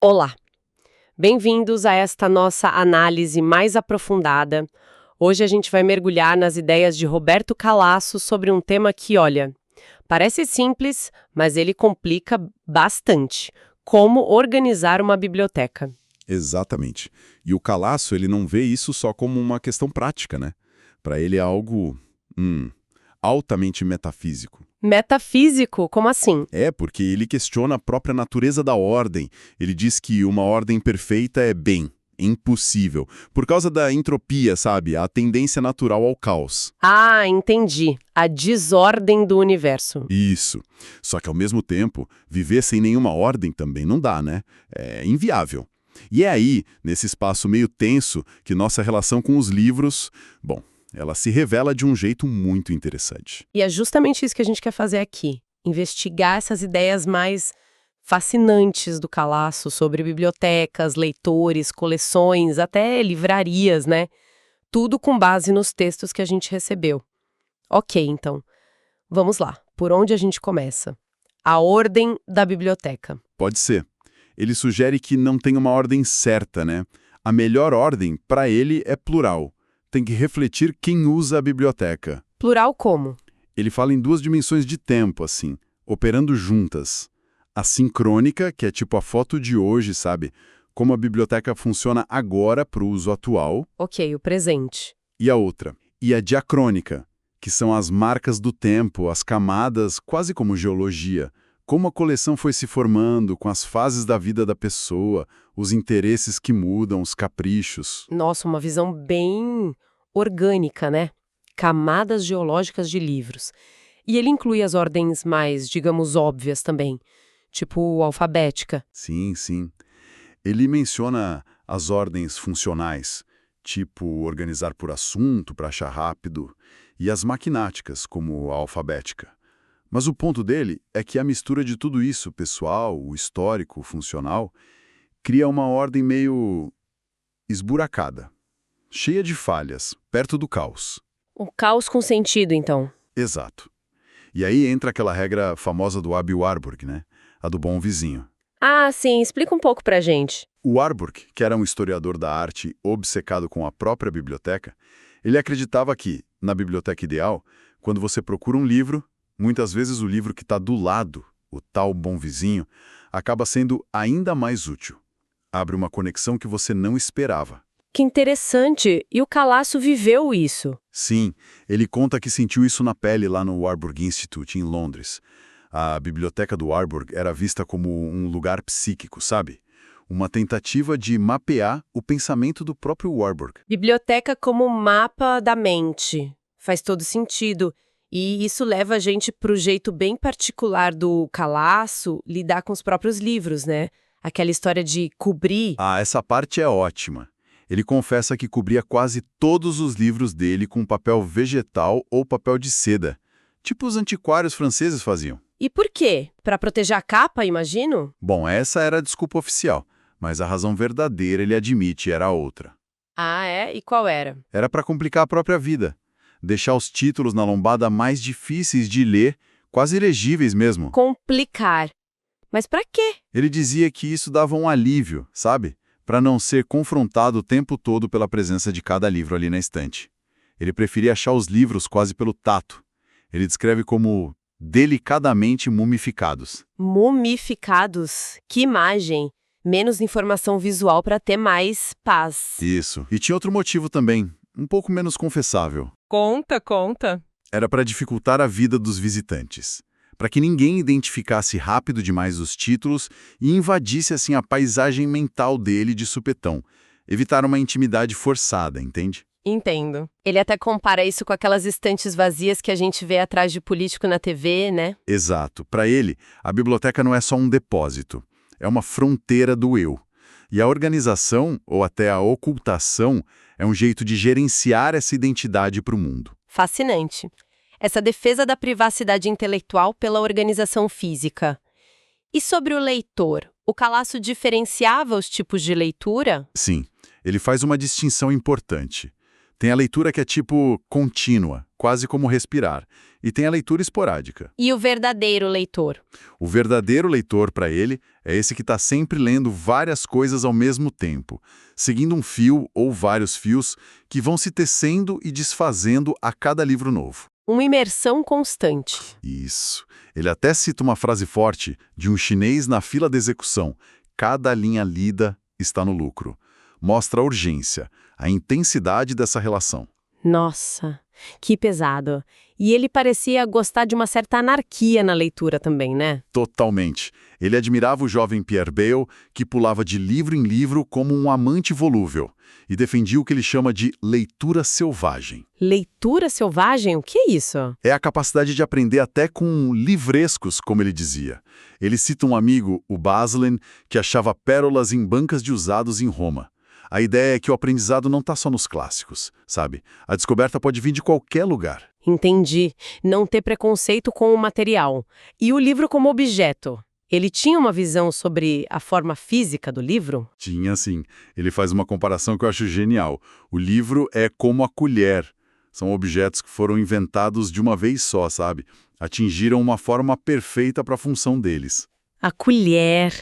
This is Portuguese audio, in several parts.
Olá, bem-vindos a esta nossa análise mais aprofundada. Hoje a gente vai mergulhar nas ideias de Roberto Calasso sobre um tema que, olha, parece simples, mas ele complica bastante. Como organizar uma biblioteca. Exatamente. E o Calasso, ele não vê isso só como uma questão prática, né? Para ele é algo altamente metafísico. Metafísico? Como assim? É, porque ele questiona a própria natureza da ordem. Ele diz que uma ordem perfeita é bem, impossível, por causa da entropia, sabe? A tendência natural ao caos. Ah, entendi. A desordem do universo. Isso. Só que, ao mesmo tempo, viver sem nenhuma ordem também não dá, né? É inviável. E é aí, nesse espaço meio tenso, que nossa relação com os livros, bom, ela se revela de um jeito muito interessante. E é justamente isso que a gente quer fazer aqui. Investigar essas ideias mais fascinantes do Calasso sobre bibliotecas, leitores, coleções, até livrarias, né? Tudo com base nos textos que a gente recebeu. Ok, então, vamos lá. Por onde a gente começa? A ordem da biblioteca. Pode ser. Ele sugere que não tem uma ordem certa, né? A melhor ordem, para ele, é plural. Tem que refletir quem usa a biblioteca. Plural como? Ele fala em duas dimensões de tempo, assim, operando juntas. A sincrônica, que é tipo a foto de hoje, sabe? Como a biblioteca funciona agora para o uso atual. Ok, o presente. E a outra. E a diacrônica, que são as marcas do tempo, as camadas, quase como geologia. Como a coleção foi se formando com as fases da vida da pessoa, os interesses que mudam, os caprichos. Nossa, uma visão bem orgânica, né? Camadas geológicas de livros. E ele inclui as ordens mais, digamos, óbvias também, tipo alfabética. Sim, sim. Ele menciona as ordens funcionais, tipo organizar por assunto para achar rápido, e as maquináticas, como a alfabética. Mas o ponto dele é que a mistura de tudo isso, pessoal, o histórico, o funcional, cria uma ordem meio esburacada, cheia de falhas, perto do caos. Um caos com sentido, então. Exato. E aí entra aquela regra famosa do Aby Warburg, né? A do bom vizinho. Ah, sim, explica um pouco pra gente. O Warburg, que era um historiador da arte obcecado com a própria biblioteca, ele acreditava que, na biblioteca ideal, quando você procura um livro, muitas vezes o livro que está do lado, o tal bom vizinho, acaba sendo ainda mais útil. Abre uma conexão que você não esperava. Que interessante! E o Calasso viveu isso. Sim, ele conta que sentiu isso na pele lá no Warburg Institute, em Londres. A biblioteca do Warburg era vista como um lugar psíquico, sabe? Uma tentativa de mapear o pensamento do próprio Warburg. Biblioteca como mapa da mente. Faz todo sentido. E isso leva a gente para o jeito bem particular do Calasso lidar com os próprios livros, né? Aquela história de cobrir. Ah, essa parte é ótima. Ele confessa que cobria quase todos os livros dele com papel vegetal ou papel de seda, tipo os antiquários franceses faziam. E por quê? Para proteger a capa, imagino? Bom, essa era a desculpa oficial, mas a razão verdadeira, ele admite, era outra. Ah, é? E qual era? Era para complicar a própria vida, deixar os títulos na lombada mais difíceis de ler, quase ilegíveis mesmo. Complicar. Mas para quê? Ele dizia que isso dava um alívio, sabe? Para não ser confrontado o tempo todo pela presença de cada livro ali na estante. Ele preferia achar os livros quase pelo tato. Ele descreve como delicadamente mumificados. Mumificados. Que imagem. Menos informação visual para ter mais paz. Isso. E tinha outro motivo também, um pouco menos confessável. Conta, conta. Era para dificultar a vida dos visitantes, para que ninguém identificasse rápido demais os títulos e invadisse assim a paisagem mental dele de supetão. Evitar uma intimidade forçada, entende? Entendo. Ele até compara isso com aquelas estantes vazias que a gente vê atrás de político na TV, né? Exato. Para ele, a biblioteca não é só um depósito, é uma fronteira do eu. E a organização, ou até a ocultação, é um jeito de gerenciar essa identidade para o mundo. Fascinante. Essa defesa da privacidade intelectual pela organização física. E sobre o leitor? O Calasso diferenciava os tipos de leitura? Sim, ele faz uma distinção importante. Tem a leitura que é tipo contínua, quase como respirar, e tem a leitura esporádica. E o verdadeiro leitor? O verdadeiro leitor, para ele, é esse que está sempre lendo várias coisas ao mesmo tempo, seguindo um fio ou vários fios que vão se tecendo e desfazendo a cada livro novo. Uma imersão constante. Isso. Ele até cita uma frase forte de um chinês na fila de execução: cada linha lida está no lucro. Mostra a urgência, a intensidade dessa relação. Nossa, que pesado. E ele parecia gostar de uma certa anarquia na leitura também, né? Totalmente. Ele admirava o jovem Pierre Bayle, que pulava de livro em livro como um amante volúvel, e defendia o que ele chama de leitura selvagem. Leitura selvagem? O que é isso? É a capacidade de aprender até com livrescos, como ele dizia. Ele cita um amigo, o Baslin, que achava pérolas em bancas de usados em Roma. A ideia é que o aprendizado não está só nos clássicos, sabe? A descoberta pode vir de qualquer lugar. Entendi. Não ter preconceito com o material. E o livro como objeto? Ele tinha uma visão sobre a forma física do livro? Tinha sim. Ele faz uma comparação que eu acho genial. O livro é como a colher. São objetos que foram inventados de uma vez só, sabe? Atingiram uma forma perfeita para a função deles. A colher.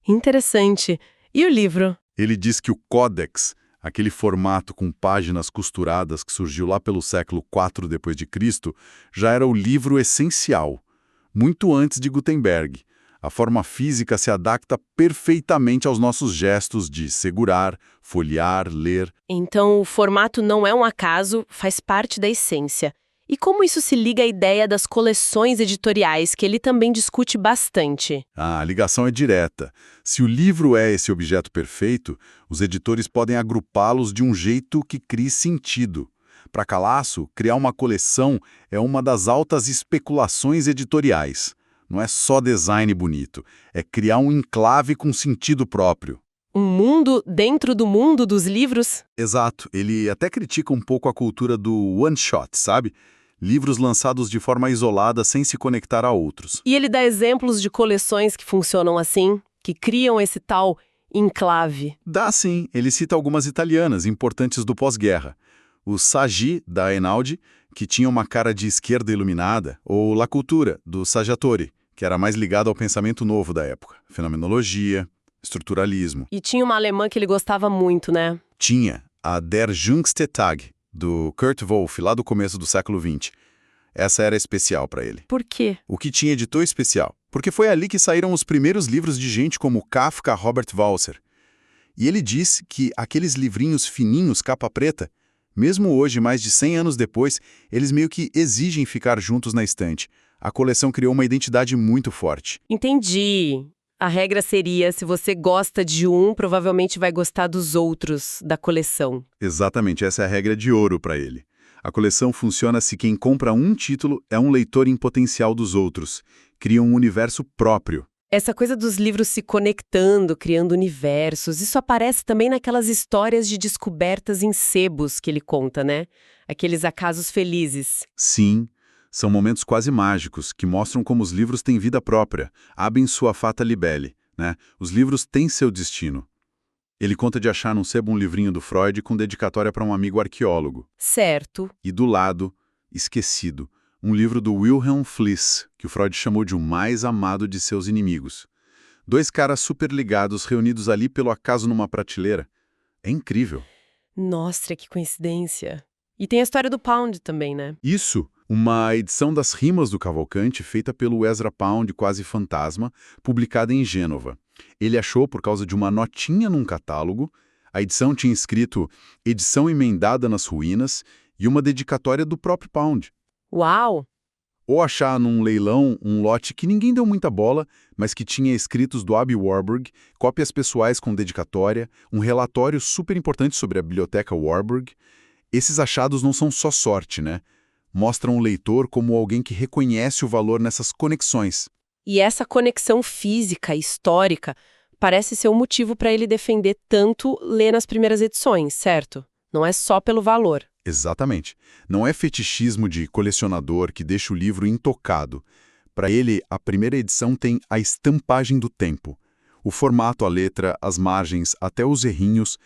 Interessante. E o livro? Ele diz que o Códex, aquele formato com páginas costuradas que surgiu lá pelo século IV d.C., já era o livro essencial, muito antes de Gutenberg. A forma física se adapta perfeitamente aos nossos gestos de segurar, folhear, ler. Então, o formato não é um acaso, faz parte da essência. E como isso se liga à ideia das coleções editoriais, que ele também discute bastante? A ligação é direta. Se o livro é esse objeto perfeito, os editores podem agrupá-los de um jeito que crie sentido. Para Calasso, criar uma coleção é uma das altas especulações editoriais. Não é só design bonito, é criar um enclave com sentido próprio. Um mundo dentro do mundo dos livros? Exato. Ele até critica um pouco a cultura do one-shot, sabe? Livros lançados de forma isolada sem se conectar a outros. E ele dá exemplos de coleções que funcionam assim, que criam esse tal enclave. Dá sim. Ele cita algumas italianas importantes do pós-guerra. O Saggi, da Einaudi, que tinha uma cara de esquerda iluminada, ou La Cultura, do Saggiatore, que era mais ligado ao pensamento novo da época. Fenomenologia, estruturalismo. E tinha uma alemã que ele gostava muito, né? Tinha a Der Jüngste Tag, do Kurt Wolff, lá do começo do século XX. Essa era especial para ele. Por quê? O que tinha editor especial? Porque foi ali que saíram os primeiros livros de gente como Kafka, Robert Walser. E ele disse que aqueles livrinhos fininhos, capa preta, mesmo hoje, mais de 100 anos depois, eles meio que exigem ficar juntos na estante. A coleção criou uma identidade muito forte. Entendi. A regra seria, se você gosta de um, provavelmente vai gostar dos outros da coleção. Exatamente, essa é a regra de ouro para ele. A coleção funciona se quem compra um título é um leitor em potencial dos outros. Cria um universo próprio. Essa coisa dos livros se conectando, criando universos, isso aparece também naquelas histórias de descobertas em sebos que ele conta, né? Aqueles acasos felizes. Sim, são momentos quase mágicos que mostram como os livros têm vida própria, abrem sua fata libelli, né? Os livros têm seu destino. Ele conta de achar num sebo um livrinho do Freud com dedicatória para um amigo arqueólogo. Certo. E do lado, esquecido, um livro do Wilhelm Fliess, que o Freud chamou de o mais amado de seus inimigos. Dois caras super ligados reunidos ali pelo acaso numa prateleira. É incrível. Nossa, que coincidência. E tem a história do Pound também, né? Isso, uma edição das Rimas do Cavalcante feita pelo Ezra Pound, quase fantasma, publicada em Gênova. Ele achou por causa de uma notinha num catálogo. A edição tinha escrito edição emendada nas ruínas e uma dedicatória do próprio Pound. Uau! Ou achar num leilão um lote que ninguém deu muita bola, mas que tinha escritos do Aby Warburg, cópias pessoais com dedicatória, um relatório super importante sobre a biblioteca Warburg. Esses achados não são só sorte, né? Mostram o leitor como alguém que reconhece o valor nessas conexões. E essa conexão física, histórica, parece ser o motivo para ele defender tanto ler nas primeiras edições, certo? Não é só pelo valor. Exatamente. Não é fetichismo de colecionador que deixa o livro intocado. Para ele, a primeira edição tem a estampagem do tempo. O formato, a letra, as margens, até os errinhos,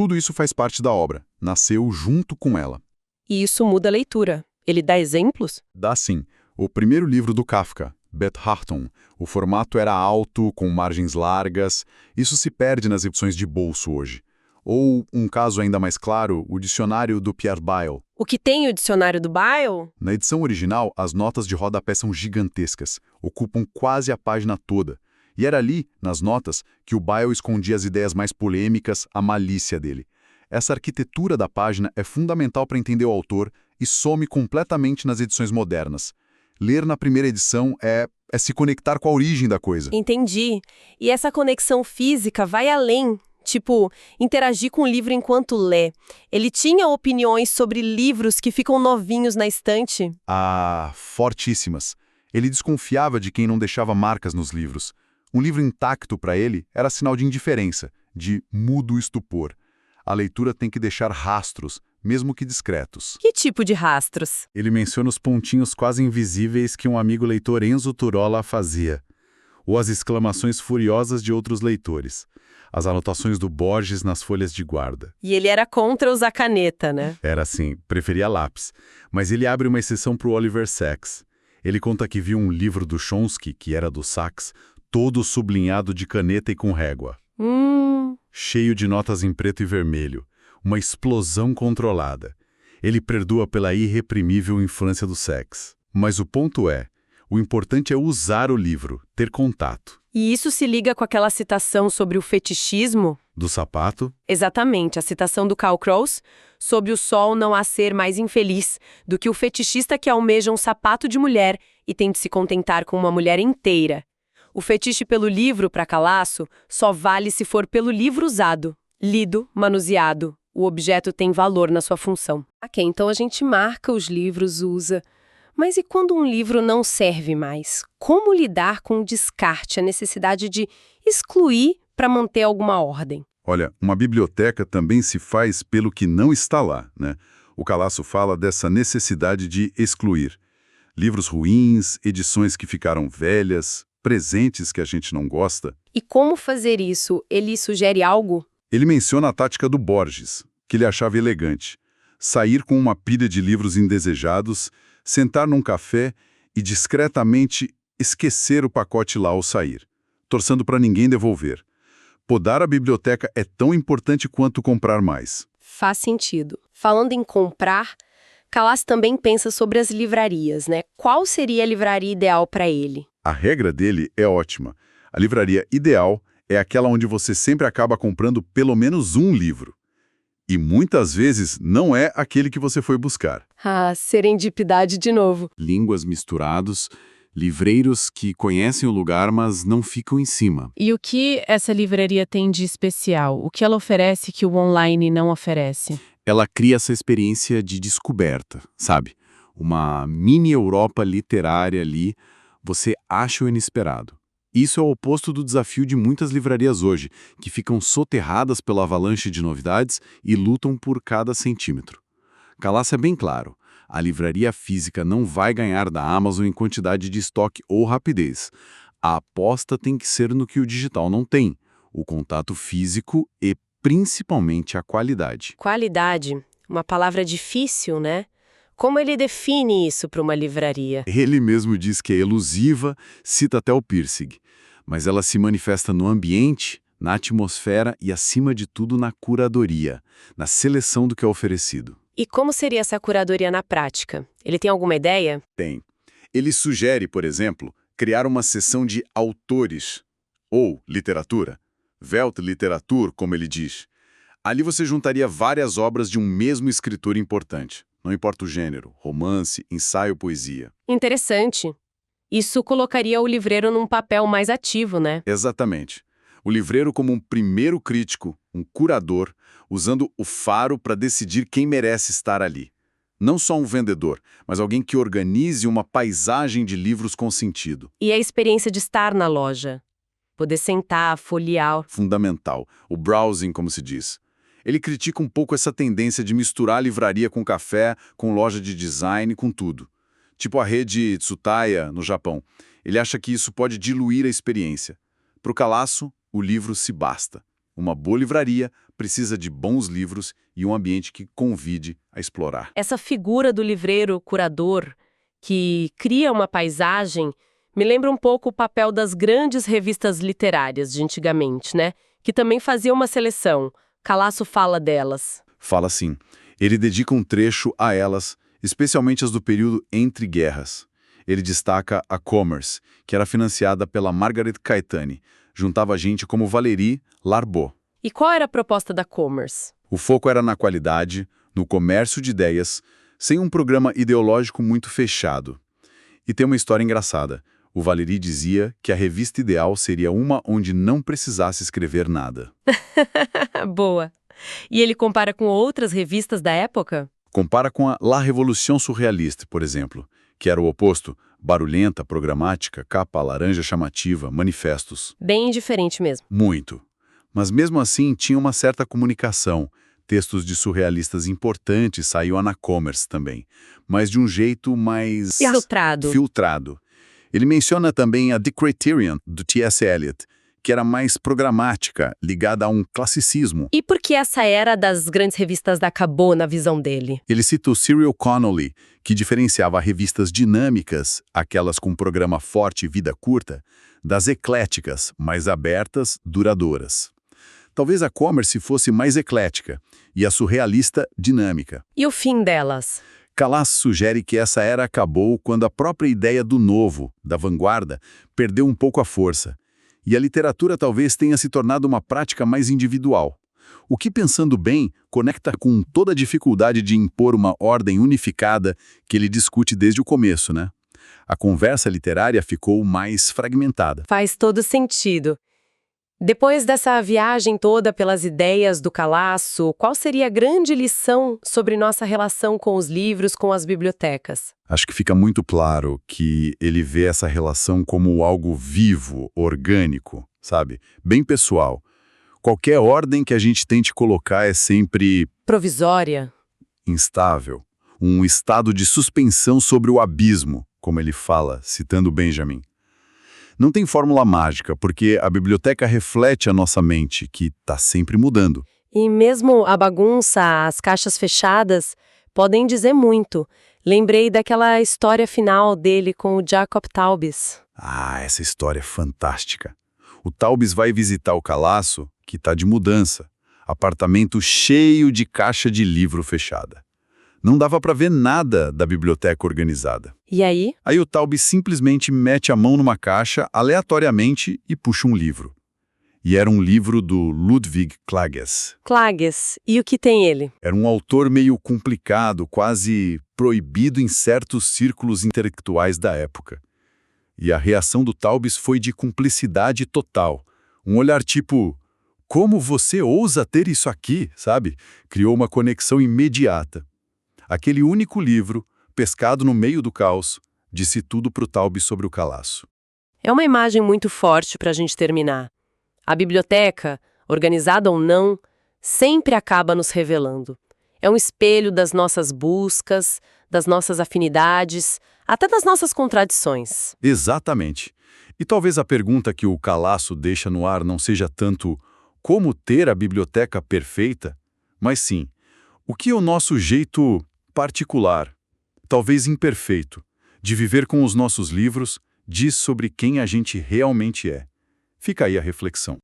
Tudo isso faz parte da obra, nasceu junto com ela. E isso muda a leitura. Ele dá exemplos? Dá sim. O primeiro livro do Kafka, Betharton, o formato era alto, com margens largas. Isso se perde nas edições de bolso hoje. Ou, um caso ainda mais claro, o dicionário do Pierre Bayle. O que tem o dicionário do Bayle? Na edição original, as notas de rodapé são gigantescas, ocupam quase a página toda. E era ali, nas notas, que o Bayle escondia as ideias mais polêmicas, a malícia dele. Essa arquitetura da página é fundamental para entender o autor e some completamente nas edições modernas. Ler na primeira edição é se conectar com a origem da coisa. Entendi. E essa conexão física vai além. Tipo, interagir com o livro enquanto lê. Ele tinha opiniões sobre livros que ficam novinhos na estante? Ah, fortíssimas. Ele desconfiava de quem não deixava marcas nos livros. Um livro intacto para ele era sinal de indiferença, de mudo estupor. A leitura tem que deixar rastros, mesmo que discretos. Que tipo de rastros? Ele menciona os pontinhos quase invisíveis que um amigo leitor Enzo Turola fazia, ou as exclamações furiosas de outros leitores, as anotações do Borges nas folhas de guarda. E ele era contra usar caneta, né? Era assim, preferia lápis. Mas ele abre uma exceção para o Oliver Sacks. Ele conta que viu um livro do Chomsky, que era do Sacks, todo sublinhado de caneta e com régua. Cheio de notas em preto e vermelho. Uma explosão controlada. Ele perdoa pela irreprimível influência do Sacks. Mas o ponto é, o importante é usar o livro, ter contato. E isso se liga com aquela citação sobre o fetichismo? Do sapato? Exatamente, a citação do Karl Kraus, sobre o sol não há ser mais infeliz do que o fetichista que almeja um sapato de mulher e tem de se contentar com uma mulher inteira. O fetiche pelo livro, para Calasso, só vale se for pelo livro usado, lido, manuseado. O objeto tem valor na sua função. Ok, então a gente marca os livros, usa. Mas e quando um livro não serve mais? Como lidar com o descarte, a necessidade de excluir para manter alguma ordem? Olha, uma biblioteca também se faz pelo que não está lá, né? O Calasso fala dessa necessidade de excluir. Livros ruins, edições que ficaram velhas, presentes que a gente não gosta. E como fazer isso? Ele sugere algo? Ele menciona a tática do Borges, que ele achava elegante. Sair com uma pilha de livros indesejados, sentar num café e discretamente esquecer o pacote lá ao sair, torçando para ninguém devolver. Podar a biblioteca é tão importante quanto comprar mais. Faz sentido. Falando em comprar, Calasso também pensa sobre as livrarias, né? Qual seria a livraria ideal para ele? A regra dele é ótima. A livraria ideal é aquela onde você sempre acaba comprando pelo menos um livro. E muitas vezes não é aquele que você foi buscar. Ah, serendipidade de novo. Línguas misturados, livreiros que conhecem o lugar, mas não ficam em cima. E o que essa livraria tem de especial? O que ela oferece que o online não oferece? Ela cria essa experiência de descoberta, sabe? Uma mini Europa literária ali, você acha o inesperado. Isso é o oposto do desafio de muitas livrarias hoje, que ficam soterradas pela avalanche de novidades e lutam por cada centímetro. Calasso é bem claro, a livraria física não vai ganhar da Amazon em quantidade de estoque ou rapidez. A aposta tem que ser no que o digital não tem, o contato físico e, principalmente, a qualidade. Qualidade, uma palavra difícil, né? Como ele define isso para uma livraria? Ele mesmo diz que é elusiva, cita até o Pirsig, mas ela se manifesta no ambiente, na atmosfera e, acima de tudo, na curadoria, na seleção do que é oferecido. E como seria essa curadoria na prática? Ele tem alguma ideia? Tem. Ele sugere, por exemplo, criar uma seção de autores, ou literatura, Weltliteratur, como ele diz. Ali você juntaria várias obras de um mesmo escritor importante. Não importa o gênero, romance, ensaio, poesia. Interessante. Isso colocaria o livreiro num papel mais ativo, né? Exatamente. O livreiro como um primeiro crítico, um curador, usando o faro para decidir quem merece estar ali. Não só um vendedor, mas alguém que organize uma paisagem de livros com sentido. E a experiência de estar na loja? Poder sentar, folhear. Fundamental. O browsing, como se diz. Ele critica um pouco essa tendência de misturar livraria com café, com loja de design, com tudo. Tipo a rede Tsutaya, no Japão. Ele acha que isso pode diluir a experiência. Para o Calasso, o livro se basta. Uma boa livraria precisa de bons livros e um ambiente que convide a explorar. Essa figura do livreiro curador que cria uma paisagem me lembra um pouco o papel das grandes revistas literárias de antigamente, né? Que também fazia uma seleção. Calasso fala delas. Fala assim, ele dedica um trecho a elas, especialmente as do período entre guerras. Ele destaca a Commerce, que era financiada pela Margaret Caetani. Juntava gente como Valéry Larbaud. E qual era a proposta da Commerce? O foco era na qualidade, no comércio de ideias, sem um programa ideológico muito fechado. E tem uma história engraçada. O Valéry dizia que a revista ideal seria uma onde não precisasse escrever nada. Boa. E ele compara com outras revistas da época? Compara com a La Révolution Surrealiste, por exemplo, que era o oposto, barulhenta, programática, capa laranja chamativa, manifestos. Bem diferente mesmo. Muito. Mas mesmo assim tinha uma certa comunicação. Textos de surrealistas importantes saíam na Commerce também, mas de um jeito mais... filtrado. Ele menciona também a The Criterion, do T.S. Eliot, que era mais programática, ligada a um classicismo. E por que essa era das grandes revistas acabou na visão dele? Ele cita o Cyril Connolly, que diferenciava revistas dinâmicas, aquelas com programa forte e vida curta, das ecléticas, mais abertas, duradouras. Talvez a Commerce fosse mais eclética e a surrealista dinâmica. E o fim delas? Calasso sugere que essa era acabou quando a própria ideia do novo, da vanguarda, perdeu um pouco a força. E a literatura talvez tenha se tornado uma prática mais individual. O que, pensando bem, conecta com toda a dificuldade de impor uma ordem unificada que ele discute desde o começo, né? A conversa literária ficou mais fragmentada. Faz todo sentido. Depois dessa viagem toda pelas ideias do Calasso, qual seria a grande lição sobre nossa relação com os livros, com as bibliotecas? Acho que fica muito claro que ele vê essa relação como algo vivo, orgânico, sabe? Bem pessoal. Qualquer ordem que a gente tente colocar é sempre... provisória. Instável. Um estado de suspensão sobre o abismo, como ele fala, citando Benjamin. Não tem fórmula mágica, porque a biblioteca reflete a nossa mente, que está sempre mudando. E mesmo a bagunça, as caixas fechadas, podem dizer muito. Lembrei daquela história final dele com o Jacob Taubes. Ah, essa história é fantástica. O Taubes vai visitar o Calasso, que está de mudança. Apartamento cheio de caixa de livro fechada. Não dava para ver nada da biblioteca organizada. E aí? Aí o Taubes simplesmente mete a mão numa caixa, aleatoriamente, e puxa um livro. E era um livro do Ludwig Klages. Klages. E o que tem ele? Era um autor meio complicado, quase proibido em certos círculos intelectuais da época. E a reação do Taubes foi de cumplicidade total. Um olhar tipo, como você ousa ter isso aqui, sabe? Criou uma conexão imediata. Aquele único livro, pescado no meio do caos, disse tudo para o Taubes sobre o Calasso. É uma imagem muito forte para a gente terminar. A biblioteca, organizada ou não, sempre acaba nos revelando. É um espelho das nossas buscas, das nossas afinidades, até das nossas contradições. Exatamente. E talvez a pergunta que o Calasso deixa no ar não seja tanto como ter a biblioteca perfeita, mas sim, o que é o nosso jeito particular, talvez imperfeito, de viver com os nossos livros, diz sobre quem a gente realmente é. Fica aí a reflexão.